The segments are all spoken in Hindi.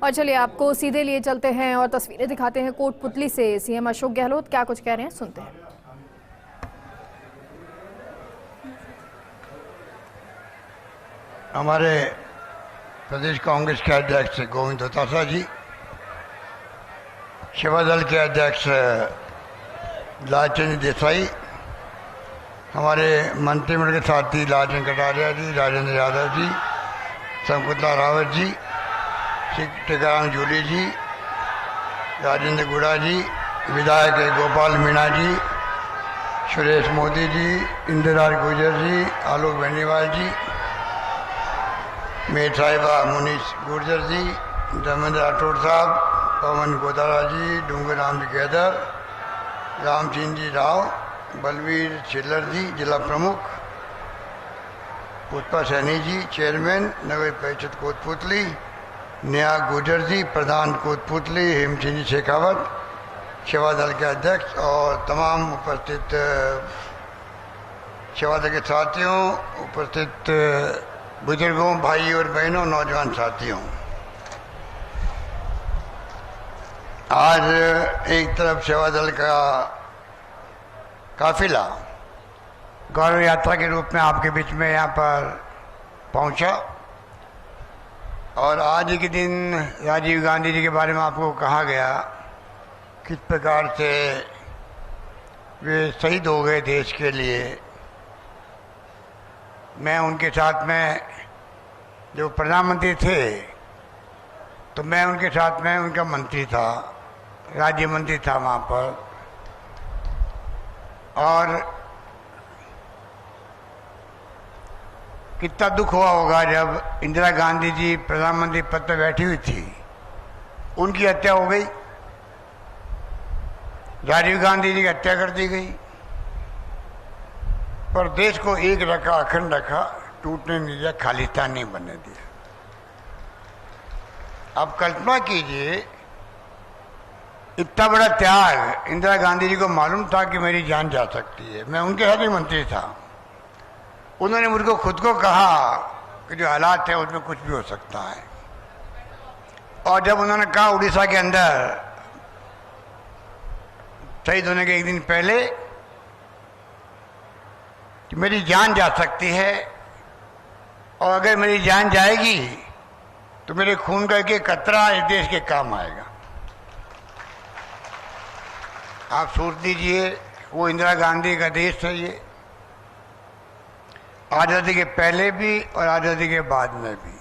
और चलिए आपको सीधे लिए चलते हैं और तस्वीरें दिखाते हैं कोटपुतली से। सीएम अशोक गहलोत क्या कुछ कह रहे हैं, सुनते हैं। हमारे प्रदेश कांग्रेस के अध्यक्ष गोविंद दोतासा जी, सेवा दल के अध्यक्ष लालचंद देसाई, हमारे मंत्रिमंडल के साथी लालचंद कटारिया जी, राजेंद्र यादव जी, संकुतला रावत जी, टीकाराम जूली जी, राजेंद्र गुड़ा जी, विधायक गोपाल मीणा जी, सुरेश मोदी जी, इंदिरा गुर्जर जी, आलोक बेनीवाल जी, मेयर साहिबा मुनीष गुर्जर जी, धर्मेंद्र राठौड़ साहब, पवन गोदारा जी, डूंगर राम जी कैदर, राम सिंह जी राव, बलवीर छिल्लर जी जिला प्रमुख, पुष्पा सैनी जी चेयरमैन नगर परिषद कोटपुतली, नेहा गुर्जर जी प्रधान कोटपुतली, हेम सिंह जी शेखावत सेवा दल के अध्यक्ष और तमाम उपस्थित सेवा दल के साथियों, उपस्थित बुजुर्गों, भाई और बहनों, नौजवान साथियों, आज एक तरफ सेवा दल का काफिला गौरव यात्रा के रूप में आपके बीच में यहाँ पर पहुँचा और आज के दिन राजीव गांधी जी के बारे में आपको कहा गया किस प्रकार से वे शहीद हो गए देश के लिए। मैं उनके साथ में जो प्रधानमंत्री थे तो मैं उनके साथ में उनका मंत्री था, राज्य मंत्री था वहाँ पर, और कितना दुख हुआ होगा जब इंदिरा गांधी जी प्रधानमंत्री पद पर बैठी हुई थी, उनकी हत्या हो गई, राजीव गांधी जी की हत्या कर दी गई, पर देश को एक रखा, अखंड रखा, टूटने नहीं दिया, खालिस्तान नहीं बनने दिया। आप कल्पना कीजिए, इतना बड़ा त्याग इंदिरा गांधी जी को मालूम था कि मेरी जान जा सकती है। मैं उनके साथ ही मंत्री था, उन्होंने मुझको खुद को कहा कि जो हालात है उसमें कुछ भी हो सकता है, और जब उन्होंने कहा उड़ीसा के अंदर शहीद होने के एक दिन पहले कि मेरी जान जा सकती है और अगर मेरी जान जाएगी तो मेरे खून का एक कतरा इस देश के काम आएगा। आप सोच लीजिए, वो इंदिरा गांधी का देश है ये, आज़ादी के पहले भी और आज़ादी के बाद में भी,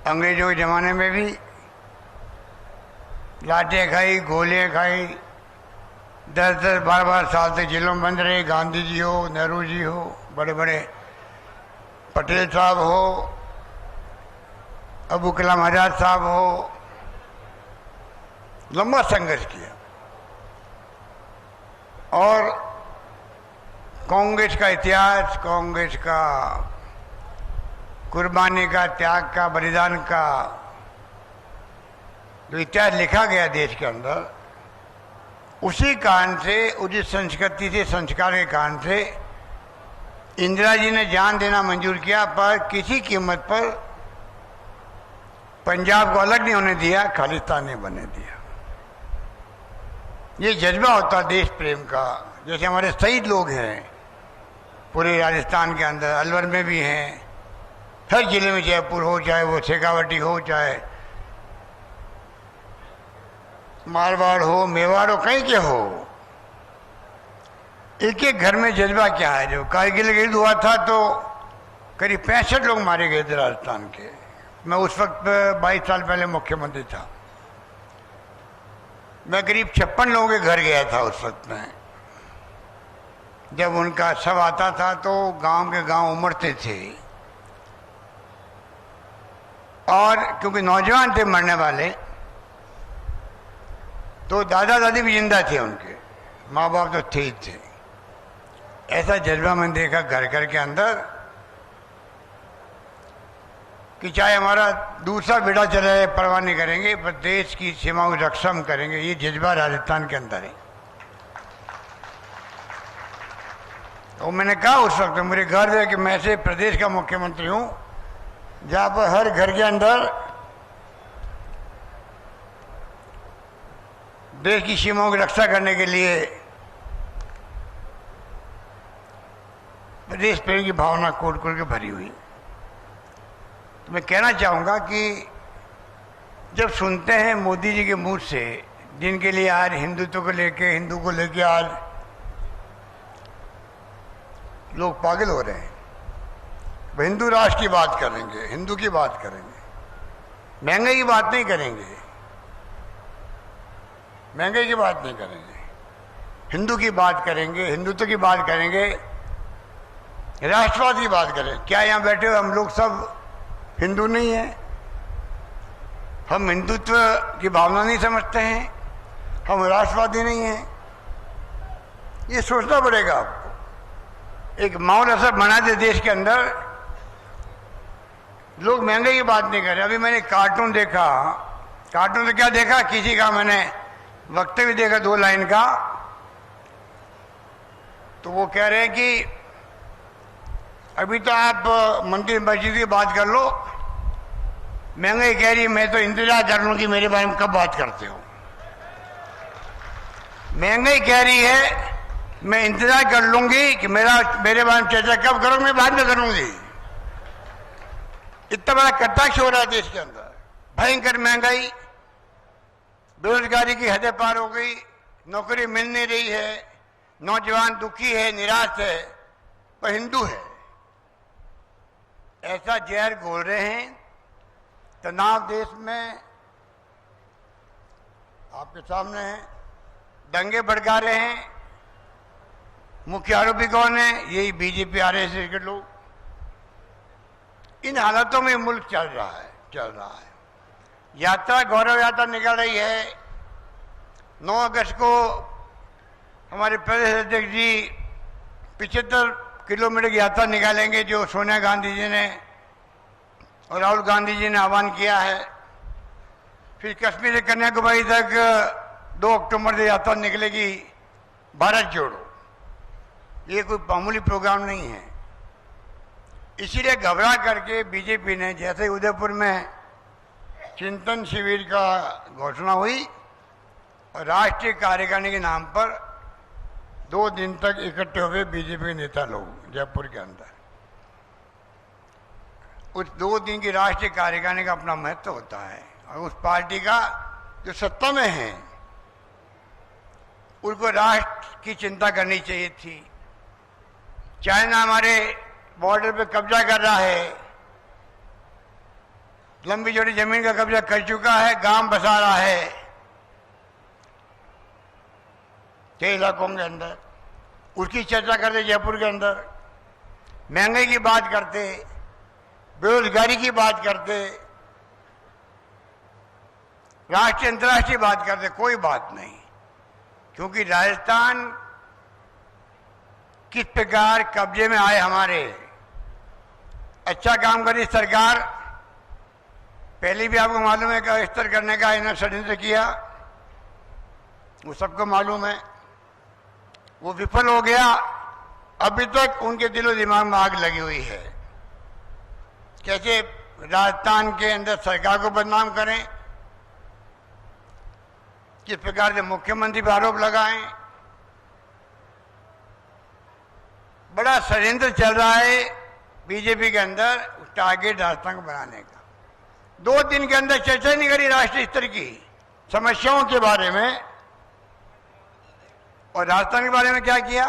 अंग्रेजों के ज़माने में भी लाठें खाई, गोलियां खाई, 10-10, 12-12 साल तक जेलों में बंद रहे। गांधी जी हो, नेहरू जी हो, बड़े बड़े पटेल साहब हो, अबू कलाम आज़ाद साहब हो, लंबा संघर्ष किया और कांग्रेस का इतिहास, कांग्रेस का कुर्बानी का, त्याग का, बलिदान का जो इतिहास लिखा गया देश के अंदर, उसी कारण से, उसी संस्कृति से, संस्कार के कारण से इंदिरा जी ने जान देना मंजूर किया, पर किसी कीमत पर पंजाब को अलग नहीं होने दिया, खालिस्तान नहीं बनने दिया। ये जज्बा होता देश प्रेम का। जैसे हमारे शहीद लोग हैं पूरे राजस्थान के अंदर, अलवर में भी हैं, हर जिले में, जयपुर हो, चाहे वो शेखावटी हो, चाहे मारवाड़ हो, मेवाड़ हो, कहीं के हो, एक एक घर में जज्बा क्या है। जो कारगिल युद्ध हुआ था तो करीब 65 लोग मारे गए थे राजस्थान के। मैं उस वक्त 22 साल पहले मुख्यमंत्री था, मैं करीब 56 लोगों के घर गया था उस वक्त में। जब उनका शव आता था तो गांव के गांव उमड़ते थे, और क्योंकि नौजवान थे मरने वाले, तो दादा दादी भी जिंदा थे, उनके माँ बाप तो थे ही थे। ऐसा जज्बा मैंने देखा घर घर के अंदर कि चाहे हमारा दूसरा बेटा चला जाए परवाह नहीं करेंगे, पर देश की सीमाओं की रक्षा हम करेंगे। ये जज्बा राजस्थान के अंदर है। और मैंने कहा उस वक्त मुझे गर्व है कि मैं ऐसे प्रदेश का मुख्यमंत्री हूँ जहाँ पर हर घर के अंदर देश की सीमाओं की रक्षा करने के लिए देश प्रेम की भावना कोट कोट के भरी हुई। तो मैं कहना चाहूँगा कि जब सुनते हैं मोदी जी के मुंह से, जिनके लिए आज हिंदुत्व को लेके, हिंदू को लेके आज लोग पागल हो रहे हैं, वो हिंदू राष्ट्र की बात करेंगे, हिंदू की बात करेंगे, महंगाई की बात नहीं करेंगे, महंगाई की बात नहीं करेंगे, हिंदू की बात करेंगे, हिंदुत्व की बात करेंगे, राष्ट्रवाद की बात करें। क्या यहाँ बैठे हुए हम लोग सब हिंदू नहीं हैं? हम हिंदुत्व की भावना नहीं समझते हैं? हम राष्ट्रवादी नहीं हैं? ये सोचना पड़ेगा आपको। एक माहौल ऐसा बना दे देश के अंदर, लोग महंगाई की बात नहीं कर रहे। अभी मैंने कार्टून देखा, कार्टून तो क्या देखा, किसी का मैंने वक्तव्य देखा 2 लाइन का, तो वो कह रहे हैं कि अभी तो आप मंत्री मस्जिद की बात कर लो, महंगाई कह रही, मैं तो इंतजार कर लूं कि मेरे बारे में कब बात करते हो। महंगाई कह रही है, मैं इंतजार कर लूंगी कि मेरे बारे में चर्चा कब करोगे, मैं बाद में करूंगी। इतना बड़ा कटाक्ष हो रहा है देश के अंदर, भयंकर महंगाई, बेरोजगारी की हदें पार हो गई, नौकरी मिल नहीं रही है, नौजवान दुखी है, निराश है, पर हिंदू है। ऐसा जहर घोल रहे हैं, तनाव देश में आपके सामने है, दंगे भड़का रहे हैं। मुख्य आरोपी कौन है? यही बीजेपी आरएसएस के लोग। इन हालातों में मुल्क चल रहा है। यात्रा, गौरव यात्रा निकल रही है। 9 अगस्त को हमारे प्रदेश अध्यक्ष जी 75 किलोमीटर की यात्रा निकालेंगे, जो सोनिया गांधी जी ने और राहुल गांधी जी ने आह्वान किया है। फिर कश्मीर से कन्याकुमारी तक 2 अक्टूबर से यात्रा निकलेगी, भारत जोड़ो। ये कोई मामूली प्रोग्राम नहीं है। इसीलिए घबरा करके बीजेपी ने, जैसे उदयपुर में चिंतन शिविर का घोषणा हुई और राष्ट्रीय कार्यकारिणी के नाम पर 2 दिन तक इकट्ठे हुए बीजेपी नेता लोग जयपुर के अंदर। उस 2 दिन की राष्ट्रीय कार्यकारिणी का अपना महत्व होता है, और उस पार्टी का जो सत्ता में है उनको राष्ट्र की चिंता करनी चाहिए थी। चाइना हमारे बॉर्डर पे कब्जा कर रहा है, लंबी चौड़ी जमीन का कब्जा कर चुका है, गांव बसा रहा है कई इलाकों के अंदर। उसकी चर्चा करते जयपुर के अंदर, महंगाई की बात करते, बेरोजगारी की बात करते, राष्ट्रीय अंतर्राष्ट्रीय बात करते, कोई बात नहीं। क्योंकि राजस्थान किस प्रकार कब्जे में आए हमारे, अच्छा काम करी सरकार। पहले भी आपको मालूम है कि स्तर करने का इन्होंने षड्यंत्र किया, वो सबको मालूम है। वो विफल हो गया। अभी तक उनके दिलो दिमाग में आग लगी हुई है, कैसे राजस्थान के अंदर सरकार को बदनाम करें, किस प्रकार से मुख्यमंत्री पर आरोप लगाएं। बड़ा षड्यंत्र चल रहा है बीजेपी के अंदर टारगेट राजस्थान को बनाने का। 2 दिन के अंदर चर्चा नहीं करी राष्ट्रीय स्तर की समस्याओं के बारे में, और राजस्थान के बारे में क्या किया?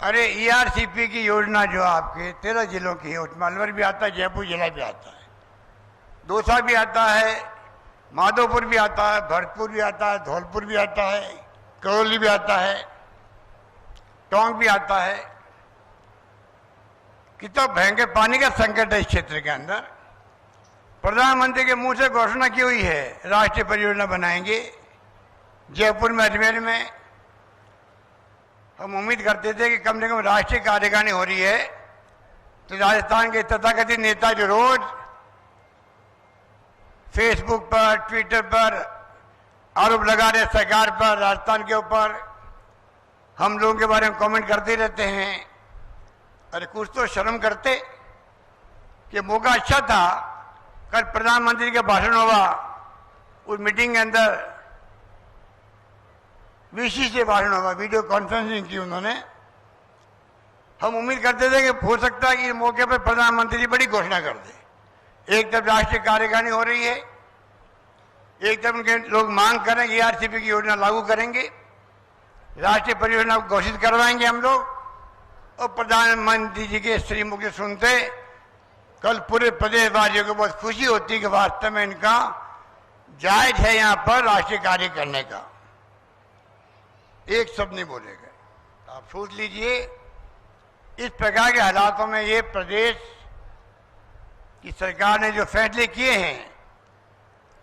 अरे ईआरसीपी की योजना जो आपके 13 जिलों की है, उसमें अलवर भी आता है, जयपुर जिला भी आता है, दौसा भी आता है, माधोपुर भी आता है, भरतपुर भी आता है, धौलपुर भी आता है, करौली भी आता है, टोंक भी आता है। कितना भयंकर पानी का संकट है इस क्षेत्र के अंदर। प्रधानमंत्री के मुंह से घोषणा की हुई है, राष्ट्रीय परियोजना बनाएंगे जयपुर में, अजमेर में। हम उम्मीद करते थे कि कम से कम राष्ट्रीय कार्यकारिणी हो रही है तो राजस्थान के तथाकथित नेता जो रोज फेसबुक पर, ट्विटर पर आरोप लगा रहे सरकार पर, राजस्थान के ऊपर, हम लोगों के बारे में कमेंट करते रहते हैं। अरे कुछ तो शर्म करते कि मौका अच्छा था, कल प्रधानमंत्री का भाषण होगा, उस मीटिंग के अंदर वीसी से भाषण हुआ, वीडियो कॉन्फ्रेंसिंग की उन्होंने। हम उम्मीद करते थे कि हो सकता है कि इस मौके पर प्रधानमंत्री बड़ी घोषणा कर दे। एक तरफ राष्ट्रीय कार्यकारिणी हो रही है, एक तरफ उनके लोग मांग करेंगे आरसीपी की योजना लागू करेंगे, राष्ट्रीय परियोजना घोषित करवाएंगे हम लोग, और प्रधानमंत्री जी के श्रीमुख से सुनते कल पूरे प्रदेशवासियों को बहुत खुशी होती कि वास्तव में इनका जायज है यहां पर राष्ट्रीय कार्य करने का। एक शब्द नहीं बोले गए। आप सोच लीजिए, इस प्रकार के हालातों में ये प्रदेश की सरकार ने जो फैसले किए हैं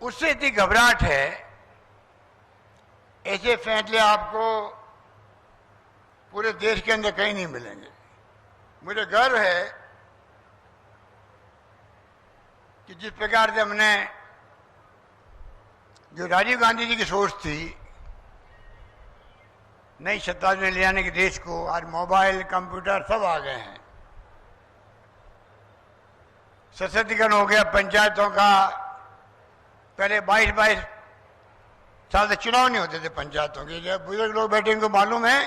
उससे इतनी घबराहट है। ऐसे फैसले आपको पूरे देश के अंदर कहीं नहीं मिलेंगे। मुझे गर्व है कि जिस प्रकार से हमने, जो राजीव गांधी जी की सोच थी नई शताब्दी में ले आने के देश को, आज मोबाइल कंप्यूटर सब आ गए हैं, सशक्तिकरण हो गया पंचायतों का। पहले 22-22 साल से चुनाव नहीं होते थे पंचायतों के। जब बुजुर्ग लोग बैठे उनको मालूम है,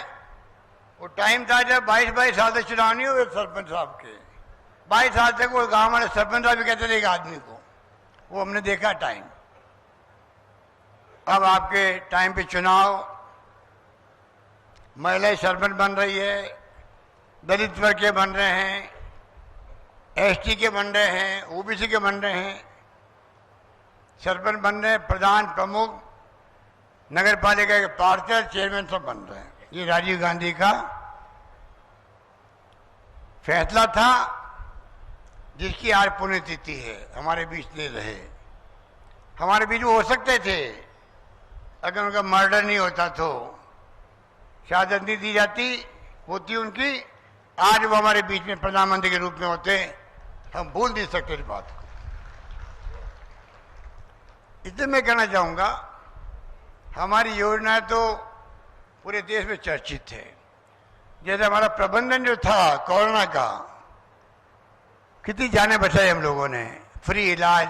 वो टाइम था जब 22-22 साल से चुनाव नहीं हुए सरपंच साहब के। 22 साल तक वो गांव वाले सरपंच साहब भी कहते थे एक आदमी को, वो हमने देखा टाइम। अब आपके टाइम पे चुनाव, महिलाएं सरपंच बन रही है, दलित वर्ग के बन रहे हैं, एसटी के बन रहे हैं, ओबीसी के बन रहे हैं, सरपंच बन रहे हैं, प्रधान प्रमुख, नगर पालिका के पार्षद, चेयरमैन सब बन रहे हैं। ये राजीव गांधी का फैसला था जिसकी आज पुण्यतिथि है। हमारे बीच नहीं रहे, हमारे बीच वो हो सकते थे अगर उनका मर्डर नहीं होता तो, शहादत नहीं दी जाती होती उनकी, आज वो हमारे बीच में प्रधानमंत्री के रूप में होते। हम भूल नहीं सकते इस बात को। इसलिए मैं कहना चाहूंगा, हमारी योजना तो पूरे देश में चर्चित है। जैसे हमारा प्रबंधन जो था कोरोना का, कितनी जानें बचाई हम लोगों ने, फ्री इलाज,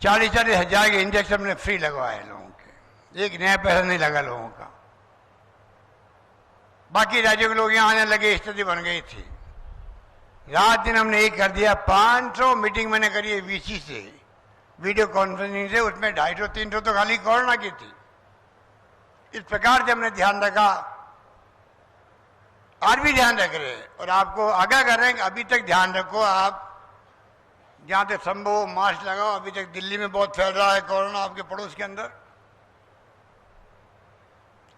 40-40 हजार के इंजेक्शन हमने फ्री लगवाए लोगों के, एक नया पैसा नहीं लगा लोगों का। बाकी राज्यों के लोग यहाँ आने लगे, स्थिति बन गई थी। रात दिन हमने एक कर दिया। 500 मीटिंग मैंने करी है वीसी से, वीडियो कॉन्फ्रेंसिंग से, उसमें 250-300 तो खाली कोरोना की थी। इस प्रकार से हमने ध्यान रखा, आज भी ध्यान रख रहे हैं और आपको आगाह कर रहे हैं कि अभी तक ध्यान रखो। आप जहां तक संभव हो मास्क लगाओ। अभी तक दिल्ली में बहुत फैल रहा है कोरोना, आपके पड़ोस के अंदर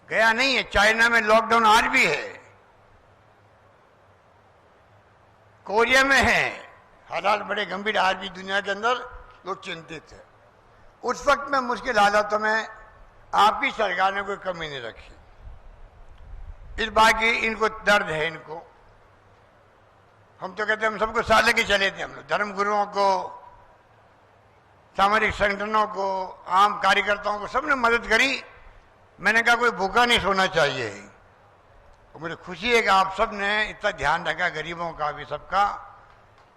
गया नहीं है। चाइना में लॉकडाउन आज भी है, कोरिया में है, हालात बड़े गंभीर, आज भी दुनिया के अंदर लोग चिंतित है। उस वक्त में मुश्किल हालातों में आपकी सरकार ने कोई कमी नहीं रखी। इस बात की इनको दर्द है। इनको हम तो कहते हैं, हम सबको साथ लेके चले थे। हम लोग धर्म गुरुओं को, सामाजिक संगठनों को, आम कार्यकर्ताओं को, सबने मदद करी। मैंने कहा कोई भूखा नहीं सोना चाहिए। और मुझे खुशी है कि आप सब ने इतना ध्यान रखा, गरीबों का भी, सबका।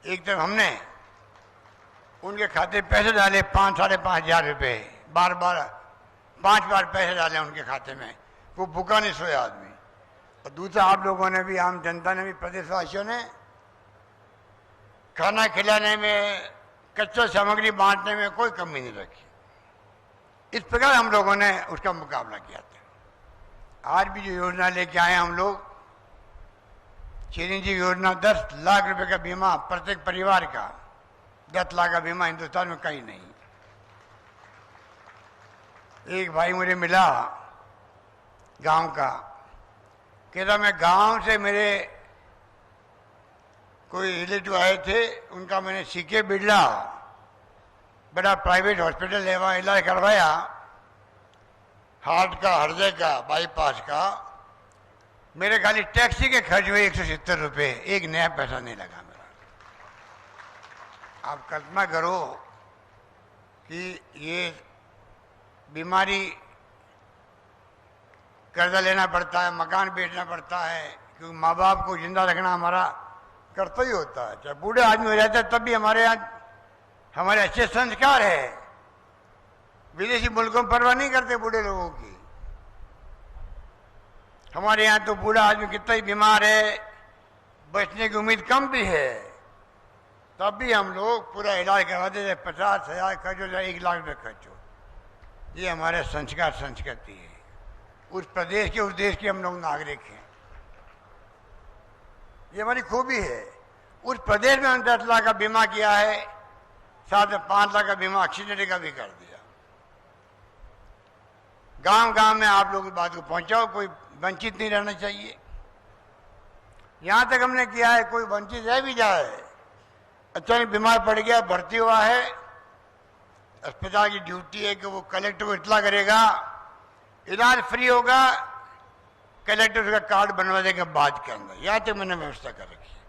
एक तरफ हमने उनके खाते पैसे डाले 5-5.5 हजार रुपये, बार 5 बार पैसे डाले उनके खाते में, वो भूखा नहीं सोया आदमी। और दूसरा, आप लोगों ने भी, आम जनता ने भी, प्रदेशवासियों ने खाना खिलाने में, कच्चा सामग्री बांटने में कोई कमी नहीं रखी। इस प्रकार हम लोगों ने उसका मुकाबला किया था। आज भी जो योजना लेके आए हम लोग, चिरंजीवी योजना, 10 लाख रुपए का बीमा प्रत्येक परिवार का। 10 लाख का बीमा हिंदुस्तान में कहीं नहीं। एक भाई मुझे मिला गांव का, कहता मैं गांव से, मेरे कोई रिलेटिव आए थे, उनका मैंने सीके बिरला बड़ा प्राइवेट हॉस्पिटल है, वहाँ इलाज करवाया, हार्ट का, हृदय का, बाईपास का। मेरे खाली टैक्सी के खर्च हुए 170 रुपये, एक नया पैसा नहीं लगा मेरा। आप कल्पना करो कि ये बीमारी, कर्जा लेना पड़ता है, मकान बेचना पड़ता है, क्योंकि माँ बाप को जिंदा रखना हमारा कर्तव्य होता है। चाहे बूढ़े आदमी हो जाता है तब भी हमारे यहाँ हमारे अच्छे संस्कार है। विदेशी मुल्कों में परवाह नहीं करते बूढ़े लोगों की। हमारे यहाँ तो बूढ़ा आदमी कितना ही बीमार है, बचने की उम्मीद कम भी है, तब भी हम लोग पूरा इलाज करवाते थे। 50,000 खर्च हो जाए, 1 लाख रुपये खर्च हो। ये हमारे संस्कार संस्कृति है। उस प्रदेश के, उस देश के हम लोग नागरिक हैं, ये हमारी खूबी है। उस प्रदेश में हमने 10 लाख का बीमा किया है, साथ में 5 लाख का बीमा एक्सीडेंट का भी कर दिया। गांव गांव में आप लोग इस बात को पहुंचाओ, कोई वंचित नहीं रहना चाहिए। यहां तक हमने किया है, कोई वंचित रह भी जाए, अचानक बीमार पड़ गया, भर्ती हुआ है, अस्पताल की ड्यूटी है कि वो कलेक्टर को इत्तला करेगा, इलाज फ्री होगा, कलेक्टर उसका कार्ड बनवा देगा बाद के अंदर। यहां तक मैंने व्यवस्था कर रखी है।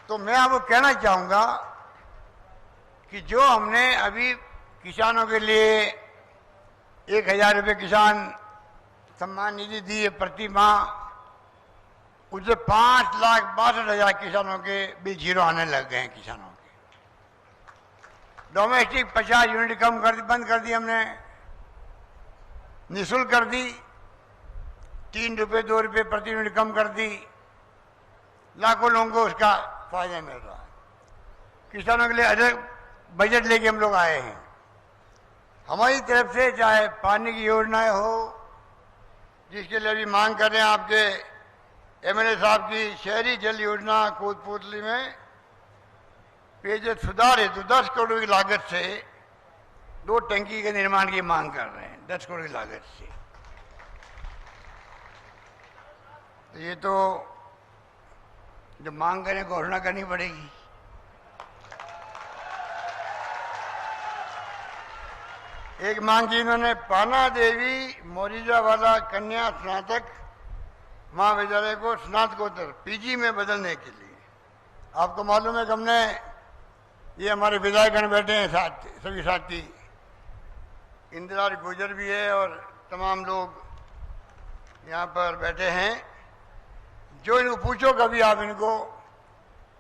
तो मैं आपको कहना चाहूंगा कि जो हमने अभी किसानों के लिए 1,000 रुपये किसान सम्मान निधि दी है प्रति माह, उससे 5,62,000 किसानों के बिल जीरो आने लग गए हैं। किसानों के डोमेस्टिक 50 यूनिट बंद कर दी हमने, निःशुल्क कर दी, 3 रुपये 2 रुपये प्रति यूनिट कम कर दी। लाखों लोगों को उसका फायदा मिल रहा है। किसानों के लिए अलग बजट लेके हम लोग आए हैं। हमारी तरफ से चाहे पानी की योजनाएं हो, जिसके लिए अभी मांग कर रहे हैं आपके एमएलए साहब की, शहरी जल योजना कोटपुतली में पेयजल सुधार हेतु 10 करोड़ की लागत से 2 टंकी के निर्माण की मांग कर रहे हैं, 10 करोड़ की लागत से। तो ये तो जब मांग करें घोषणा करनी पड़ेगी। एक मांग की इन्होंने पाना देवी मोरीजावाला कन्या स्नातक महाविद्यालय को स्नातकोत्तर पीजी में बदलने के लिए। आपको मालूम है कि हमने, ये हमारे विधायकगण बैठे हैं साथ, सभी साथी, इंदिरा गुजर भी है और तमाम लोग यहाँ पर बैठे हैं। जो इनको पूछो कभी आप इनको,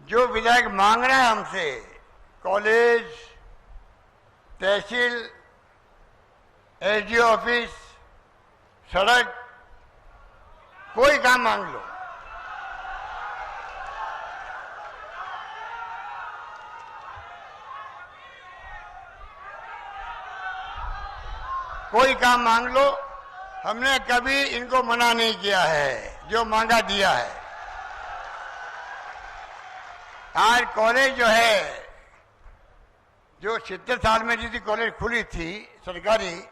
जो विधायक मांग रहे हैं हमसे, कॉलेज, तहसील, एसडीओ ऑफिस, सड़क, कोई काम मांग लो, कोई काम मांग लो, हमने कभी इनको मना नहीं किया है, जो मांगा दिया है। आज कॉलेज जो है, जो 70 साल में जितनी कॉलेज खुली थी सरकारी,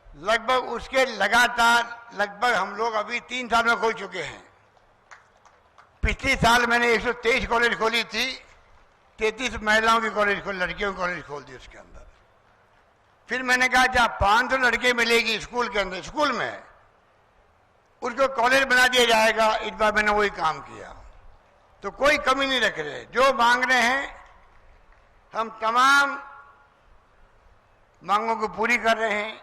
लगभग उसके लगातार लगभग हम लोग अभी 3 साल में खोल चुके हैं। पिछले साल मैंने 123 कॉलेज खोली थी, 33 महिलाओं की कॉलेज खोली, लड़कियों की कॉलेज खोल दी उसके अंदर। फिर मैंने कहा जहाँ 500 लड़के मिलेगी स्कूल के अंदर, स्कूल में उसको कॉलेज बना दिया जाएगा। इस बार मैंने वही काम किया। तो कोई कमी नहीं रख रहे, जो मांग रहे हैं हम तमाम मांगों को पूरी कर रहे हैं।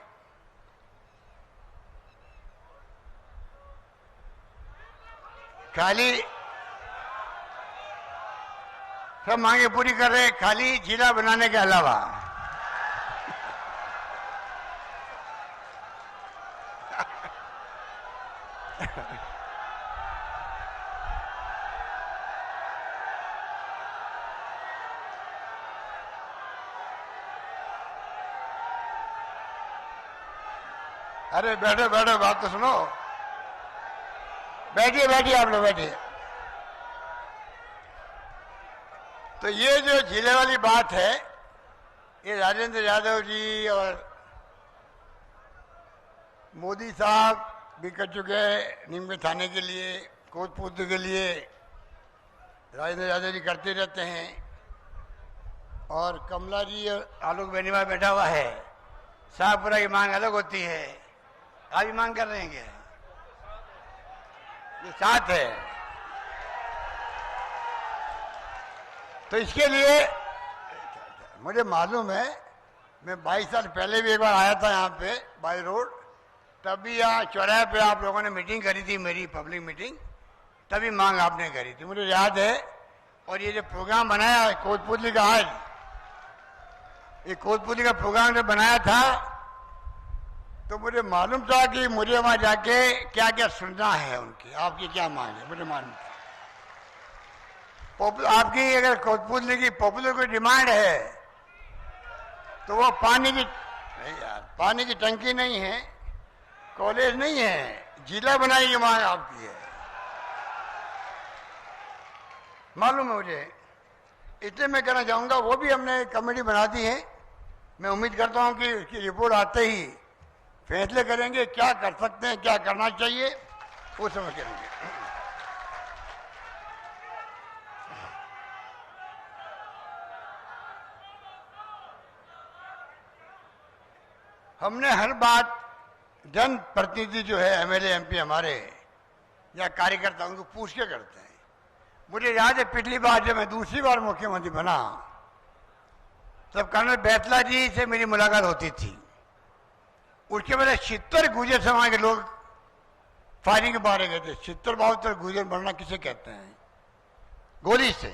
खाली सब मांगे पूरी कर रहे हैं, खाली जिला बनाने के अलावा। अरे बैठो बैठो, बात तो सुनो। बैठिए बैठिए, आप लोग बैठिए। तो ये जो जिले वाली बात है, ये राजेंद्र यादव जी और मोदी साहब भी कर चुके हैं नीम थाने के लिए, कोटपुतली के लिए राजेंद्र यादव जी करते रहते हैं। और कमला जी और आलोक बेनीवाल बैठा हुआ है। शाहपुरा की मांग अलग होती है, आप भी मांग कर रहे हैं क्या? ये साथ है। तो इसके लिए मुझे मालूम है, मैं 22 साल पहले भी एक बार आया था यहाँ पे बाई रोड, तभी यहाँ चौराहे पे आप लोगों ने मीटिंग करी थी, मेरी पब्लिक मीटिंग, तभी मांग आपने करी थी, मुझे याद है। और ये जो प्रोग्राम बनाया कोटपुतली का, आज ये कोटपुतली का प्रोग्राम जब बनाया था तो मुझे मालूम था कि मुझे वहां जाके क्या क्या सुनना है, उनकी आपकी क्या मांग है, मुझे मालूम था। आपकी अगर कोटपुतली की पॉपुलर कोई डिमांड है तो वो पानी की, नहीं यार, पानी की टंकी नहीं है, कॉलेज नहीं है, जिला बनाने की मांग आपकी है, मालूम है मुझे। इसलिए मैं कहना चाहूंगा, वो भी हमने कमेटी बना दी है। मैं उम्मीद करता हूं कि उसकी रिपोर्ट आते ही फैसले करेंगे क्या कर सकते हैं, क्या करना चाहिए, वो समझ करेंगे। हमने हर बात जन प्रतिनिधि जो है, एमएलए एमपी हमारे या कार्यकर्ता, उनको पूछ के करते हैं। मुझे याद है पिछली बार जब मैं दूसरी बार मुख्यमंत्री बना तब कर्नल बैतला जी से मेरी मुलाकात होती थी। उसके बाद 70 गुर्जर समाज के लोग फायरिंग के बारे गए थे। 70-72 गुर्जर मरना किसे कहते हैं, गोली से।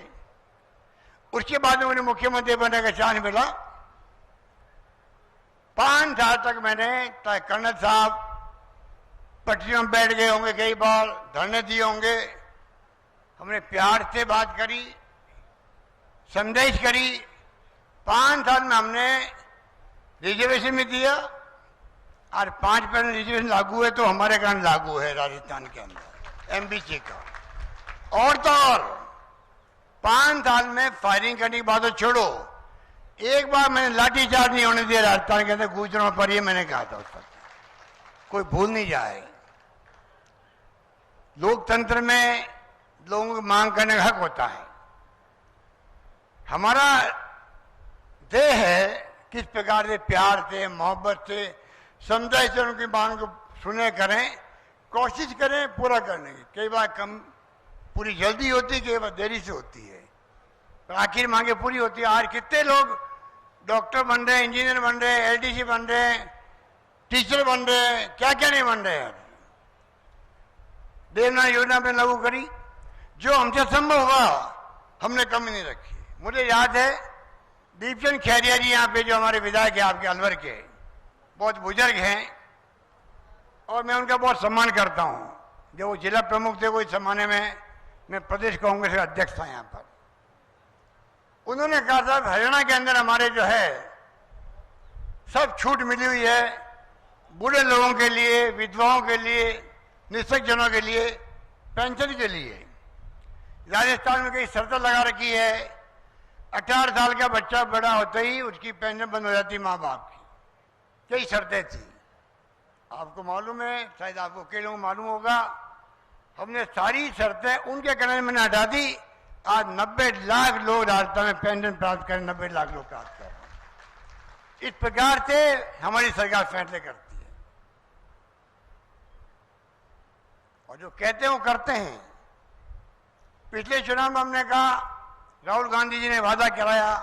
उसके बाद में मुझे मुख्यमंत्री बनने का चांस मिला। 5 साल तक मैंने, कर्नल साहब पटरियों में बैठ गए होंगे, कई बार धरने दिए होंगे, हमने प्यार से बात करी, संदेश करी। 5 साल में हमने रिजर्वेशन भी दिया और 5% रिजर्वेशन लागू है, तो हमारे कारण लागू है राजस्थान के अंदर एमबीसी का। और तो और 5 साल में फायरिंग करने की बात तो छोड़ो, एक बार मैंने लाठीचार्ज नहीं होने दिया राजस्थान के अंदर गुजरों पर, ये मैंने कहा था उस वक्त, कोई भूल नहीं जाए। लोकतंत्र में लोगों की मांग करने का हक होता है। हमारा देह है किस प्रकार से प्यार से, मोहब्बत से, समझाई से उनकी मांग को सुने, करें, कोशिश करें पूरा करने की। कई बार कम पूरी जल्दी होती है, कई बार देरी से होती है, पर आखिर मांगे पूरी होती है। आज कितने लोग डॉक्टर बन रहे हैं, इंजीनियर बन रहे हैं, एलडीसी बन रहे हैं, टीचर बन रहे हैं, क्या क्या नहीं बन रहे हैं। देवनाथ योजना पे लागू करी, जो हमसे संभव हुआ हमने कमी नहीं रखी। मुझे याद है दीपचंद खैरिया जी यहाँ पे जो हमारे विधायक हैं आपके अलवर के, बहुत बुजुर्ग हैं और मैं उनका बहुत सम्मान करता हूँ। जब वो जिला प्रमुख थे कोई जमाने में, मैं प्रदेश कांग्रेस का अध्यक्ष था यहाँ पर, उन्होंने कहा था हरियाणा के अंदर हमारे जो है सब छूट मिली हुई है, बूढ़े लोगों के लिए, विधवाओं के लिए, निःशक्त जनों के लिए, पेंशन के लिए। राजस्थान में कई शर्तें लगा रखी है, 18 साल का बच्चा बड़ा होते ही उसकी पेंशन बंद हो जाती माँ बाप की, कई शर्तें थी। आपको मालूम है, शायद आपको कई लोगों को मालूम होगा, हमने सारी शर्तें उनके कहने में हटा दी। आज 90 लाख लोग राजस्थान में पेंशन प्राप्त करें, 90 लाख लोग प्राप्त कर रहे हैं। इस प्रकार से हमारी सरकार फैसले करती है और जो कहते हैं वो करते हैं। पिछले चुनाव में हमने कहा, राहुल गांधी जी ने वादा कराया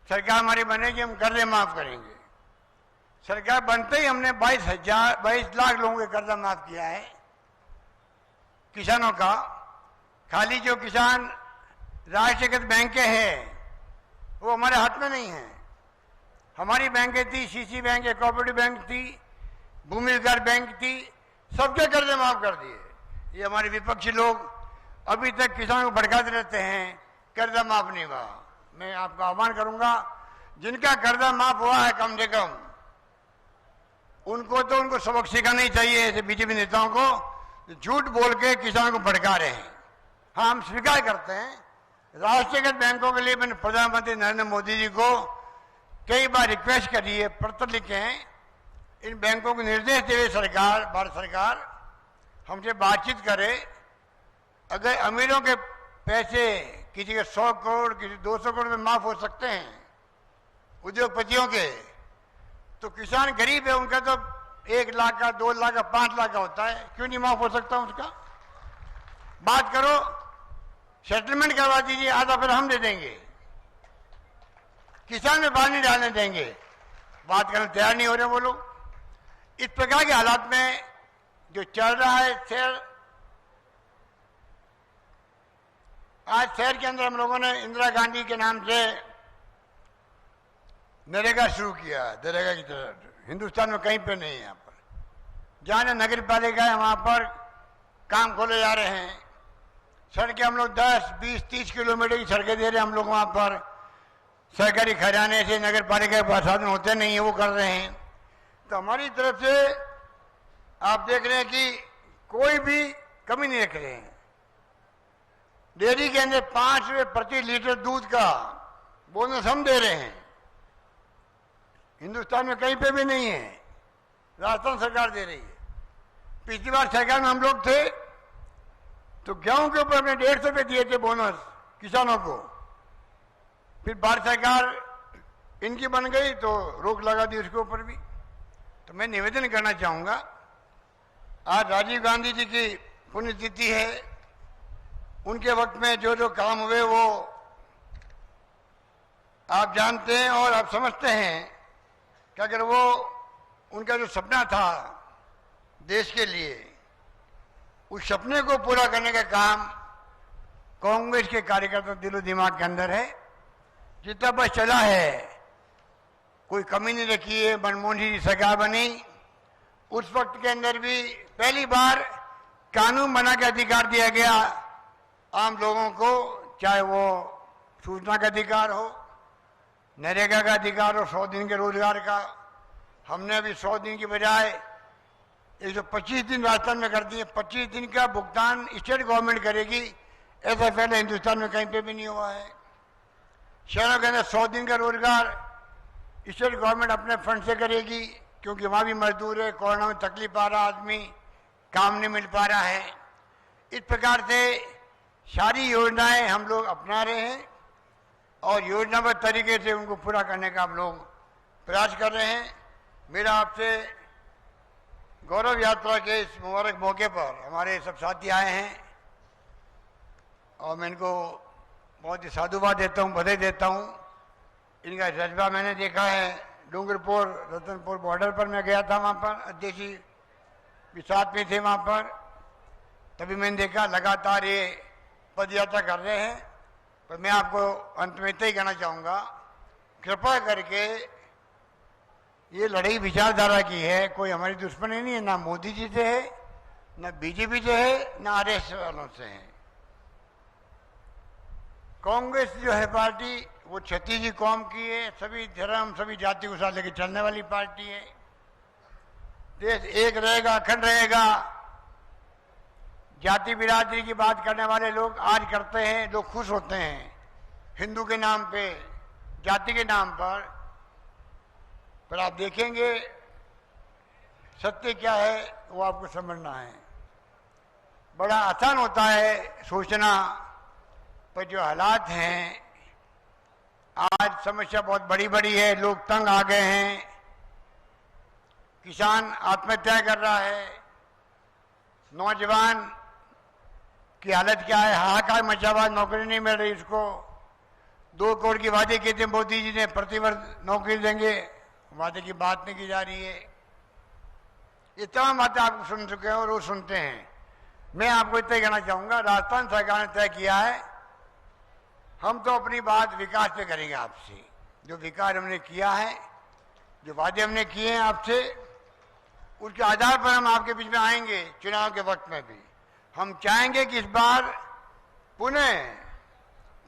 सरकार हमारी बनेगी, हम कर्जे माफ करेंगे। सरकार बनते ही हमने 22 लाख लोगों के कर्जा माफ किया है। किसानों का, खाली जो किसान राष्ट्रीयकृत बैंकें हैं वो हमारे हाथ में नहीं है। हमारी बैंकें थी, सीसी बैंक, कोऑपरेटिव बैंक थी, भूमि विकास बैंक थी, सबके कर्जे माफ कर दिए। ये हमारे विपक्षी लोग अभी तक किसानों को भड़काते रहते हैं, कर्जा माफ नहीं हुआ। मैं आपका आह्वान करूंगा, जिनका कर्जा माफ हुआ है कम से कम उनको सबक सिखाना ही चाहिए। ऐसे बीजेपी नेताओं को झूठ बोल के किसानों को भड़का रहे हैं। हाँ, हम स्वीकार करते हैं राष्ट्रीयकृत बैंकों के लिए मैंने प्रधानमंत्री नरेंद्र मोदी जी को कई बार रिक्वेस्ट करी है, पत्र लिखे हैं। इन बैंकों को निर्देश दे सरकार, भारत सरकार हमसे बातचीत करे। अगर अमीरों के पैसे किसी के 100 करोड़, किसी 200 करोड़ में माफ हो सकते हैं उद्योगपतियों के, तो किसान गरीब है, उनका तो 1 लाख का, 2 लाख का, 5 लाख का होता है, क्यों नहीं माफ हो सकता उसका? बात करो, सेटलमेंट करवा दीजिए, आधा फिर हम दे देंगे, किसान में बाल नहीं डालने देंगे। बात करने तैयार नहीं हो रहे वो लोग। इस प्रकार के हालात में जो चल रहा है शहर, आज शहर के अंदर हम लोगों ने इंदिरा गांधी के नाम से नरेगा शुरू किया है, नरेगा की तरह हिंदुस्तान में कहीं पे नहीं है। यहाँ पर जहाँ नगर पालिका है वहाँ पर काम खोले जा रहे हैं। सड़कें हम लोग 10, 20, 30 किलोमीटर की सड़कें दे रहे हैं हम लोग। वहाँ पर सरकारी खजाने से नगर पालिका के प्रसाधन होते नहीं है, वो कर रहे हैं। तो हमारी तरफ से आप देख रहे हैं कि कोई भी कमी नहीं रख रहे हैं। डेयरी के अंदर 5 रुपये प्रति लीटर दूध का बोनस हम दे रहे हैं। हिंदुस्तान में कहीं पे भी नहीं है, राजस्थान सरकार दे रही है। पिछली बार सरकार में हम लोग थे तो गेहूं के ऊपर हमने 150 रुपये दिए थे बोनस किसानों को। फिर भारत सरकार इनकी बन गई तो रोक लगा दी उसके ऊपर भी। तो मैं निवेदन करना चाहूंगा, आज राजीव गांधी जी की पुण्यतिथि है। उनके वक्त में जो जो काम हुए वो आप जानते हैं और आप समझते हैं कि अगर वो उनका जो सपना था देश के लिए, उस सपने को पूरा करने का काम कांग्रेस के कार्यकर्ता दिलो दिमाग के अंदर है। जितना बस चला है, कोई कमी नहीं रखी है। मनमोहन जी सरकार बनी उस वक्त के अंदर भी पहली बार कानून बना के अधिकार दिया गया आम लोगों को, चाहे वो सूचना का अधिकार हो, नरेगा का अधिकार हो, 100 दिन के रोजगार का। हमने अभी 100 दिन की बजाय 125 दिन राजस्थान में कर दिए। 25 दिन का भुगतान स्टेट गवर्नमेंट करेगी, ऐसा पहले हिंदुस्तान में कहीं पे भी नहीं हुआ है। शहरों के अंदर 100 दिन का रोजगार स्टेट गवर्नमेंट अपने फंड से करेगी, क्योंकि वहाँ भी मजदूर है, कोरोना में तकलीफ आ रहा, आदमी काम नहीं मिल पा रहा है। इस प्रकार से सारी योजनाएं हम लोग अपना रहे हैं और योजनाबद्ध तरीके से उनको पूरा करने का हम लोग प्रयास कर रहे हैं। मेरा आपसे गौरव यात्रा के इस मुबारक मौके पर हमारे सब साथी आए हैं और मैं इनको बहुत ही साधुवाद देता हूँ, बधाई देता हूँ। इनका जज्बा मैंने देखा है। डूंगरपुर रतनपुर बॉर्डर पर मैं गया था, वहाँ पर अध्यक्ष जी भी साथ में थे वहाँ पर, तभी मैंने देखा लगातार ये पद यात्रा कर रहे हैं। पर मैं आपको अंत में इतना ही कहना चाहूँगा, कृपा करके ये लड़ाई विचारधारा की है, कोई हमारी दुश्मनी नहीं है, ना मोदी जी से है, ना बीजेपी से है, ना आरएसएस वालों से है। कांग्रेस जो है पार्टी वो छत्तीसी कौम की है, सभी धर्म सभी जाति को साथ लेकर चलने वाली पार्टी है। देश एक रहेगा, अखंड रहेगा। जाति बिरादरी की बात करने वाले लोग आज करते हैं, लोग खुश होते हैं हिंदू के नाम पे, जाति के नाम पर आप देखेंगे सत्य क्या है वो आपको समझना है। बड़ा आसान होता है सोचना, पर जो हालात हैं आज समस्या बहुत बड़ी बड़ी है। लोग तंग आ गए हैं, किसान आत्महत्या कर रहा है, नौजवान की हालत क्या है, हाहाकार मचा हुआ, नौकरी नहीं मिल रही उसको। 2 करोड़ की वादे किए थे मोदी जी ने, प्रतिवर्ष नौकरी देंगे, वादे की बात नहीं की जा रही है। ये तमाम बातें आप सुन चुके हैं और वो सुनते हैं। मैं आपको इतना ही कहना चाहूंगा, राजस्थान सरकार ने तय किया है, हम तो अपनी बात विकास पे करेंगे आपसे। जो विकास हमने किया है, जो वादे हमने किए हैं आपसे, उसके आधार पर हम आपके बीच में आएंगे चुनाव के वक्त में भी। हम चाहेंगे कि इस बार पुनः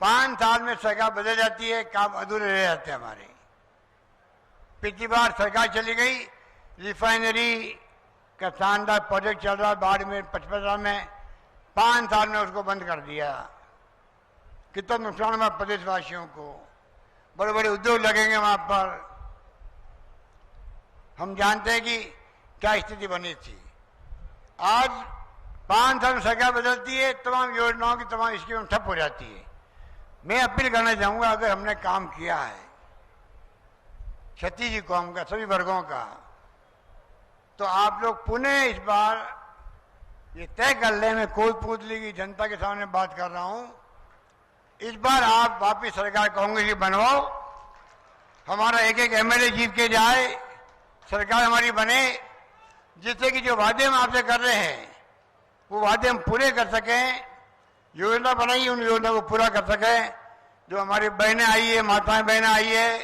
5 साल में सरकार बदल जाती है, काम अधूरे रह जाते हैं हमारे। पिछली बार सरकार चली गई, रिफाइनरी का शानदार प्रोजेक्ट चल रहा है बाड़मेर 55 में, 5 साल में उसको बंद कर दिया। कितना नुकसान हुआ प्रदेशवासियों को। बड़े बड़े उद्योग लगेंगे वहां पर। हम जानते हैं कि क्या स्थिति बनी थी। आज 5 साल में सरकार बदलती है, तमाम योजनाओं की तमाम स्कीम ठप हो जाती है। मैं अपील करना चाहूंगा, अगर हमने काम किया है छत्तीसी कौम का, सभी वर्गों का, तो आप लोग पुनः इस बार ये तय कर लें, मैं कोटपुतली की जनता के सामने बात कर रहा हूं, इस बार आप वापिस सरकार कांग्रेस की बनवाओ, हमारा एक एक एमएलए जीत के जाए, सरकार हमारी बने, जिससे कि जो वादे हम आपसे कर रहे हैं वो वादे हम पूरे कर सकें। योजना बनाई, उन योजना को पूरा कर सकें। जो हमारी बहनें आई है, माताएं बहनें आई है,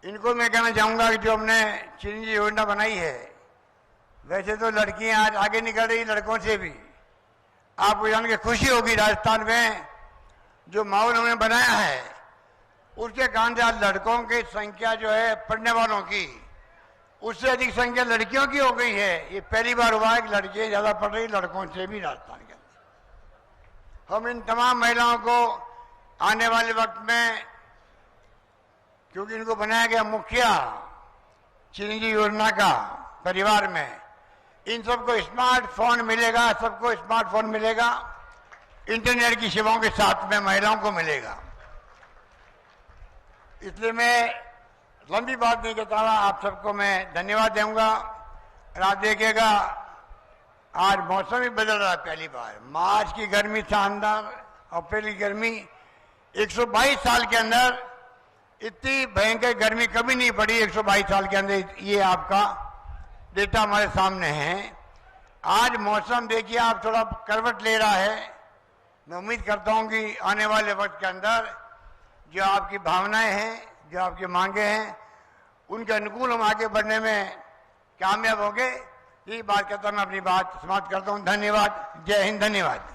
इनको मैं कहना चाहूँगा कि जो हमने चिरंजीवी योजना बनाई है, वैसे तो लड़कियां आज आगे निकल रही लड़कों से भी। आपको जान के खुशी होगी राजस्थान में जो माहौल हमने बनाया है उसके कारण से आज लड़कों की संख्या जो है पढ़ने वालों की उससे अधिक संख्या लड़कियों की हो गई है। ये पहली बार हुआ है कि लड़कियां ज्यादा पढ़ रही लड़कों से भी राजस्थान के अंदर। हम इन तमाम महिलाओं को आने वाले वक्त में, क्योंकि इनको बनाया गया मुखिया चिरंजीवी योजना का परिवार में, इन सबको स्मार्टफोन मिलेगा, सबको स्मार्टफोन मिलेगा, इंटरनेट की सेवाओं के साथ में महिलाओं को मिलेगा। इसलिए मैं लंबी बात नहीं कहता हुआ आप सबको मैं धन्यवाद दूंगा। और आप देखिएगा आज मौसम ही बदल रहा है पहली बार। मार्च की गर्मी शानदार, अप्रैल की गर्मी, 122 साल के अंदर इतनी भयंकर गर्मी कभी नहीं पड़ी 122 साल के अंदर। ये आपका डेटा हमारे सामने है। आज मौसम देखिए आप थोड़ा करवट ले रहा है। मैं उम्मीद करता हूं कि आने वाले वक्त के अंदर जो आपकी भावनाएं हैं, जो आपकी मांगे हैं, उनके अनुकूल हम आगे बढ़ने में कामयाब होंगे। ये बात कहता मैं अपनी बात समाप्त करता हूं। धन्यवाद। जय हिंद। धन्यवाद।